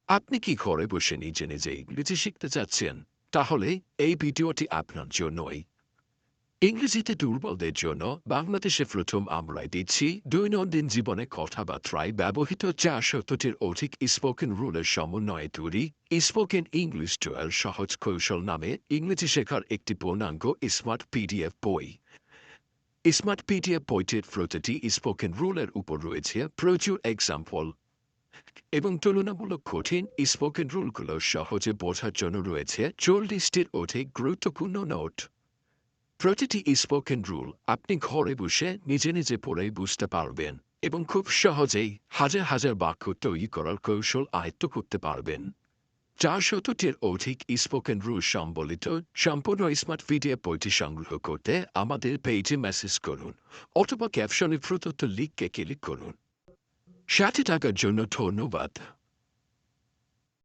আপনি কি ঘরে বসে নিজে নিজে ইংরেজি শিখতে চাচ্ছেন? তাহলে এই ভিডিওটি আপনার জন্যই। ইংরেজিতে দুর্বলদের জন্য বাংলাদেশে প্রথম আমরাই দিচ্ছি দৈনন্দিন জীবনে কথাবার্তায় ব্যবহৃত 400টির অধিক স্পোকেন রুলের সমন্বয়ে তৈরি স্পোকেন ইংলিশ 12 সহজ কৌশল নামে ইংরেজি শেখার একটি পূর্ণাঙ্গ স্মার্ট পিডিএফ বই। স্মার্ট পিডিএফ বইটির প্রতিটি স্পোকেন রুলের উপর রয়েছে প্রচুর এক্সাম্পল এবং তুলনামূলক কঠিন স্পোকেন রুলগুলো সহজে বোঝার জন্য রয়েছে 40টির অধিক গুরুত্বপূর্ণ নোট। প্রতিটি স্পোকেন রুল আপনি ঘরে বসে নিজে নিজে পড়ে বুঝতে পারবেন এবং খুব সহজেই হাজার হাজার বাক্য তৈরি করার কৌশল আয়ত্ত করতে পারবেন। 400টির অধিক স্পোকেন রুল সম্বলিত সম্পূর্ণ স্মার্ট পিডিএফ বইটি সংগ্রহ করতে আমাদের পেজে মেসেজ করুন অথবা ক্যাপশনে প্রদত্ত লিঙ্কে ক্লিক করুন। সাথে থাকার জন্য ধন্যবাদ।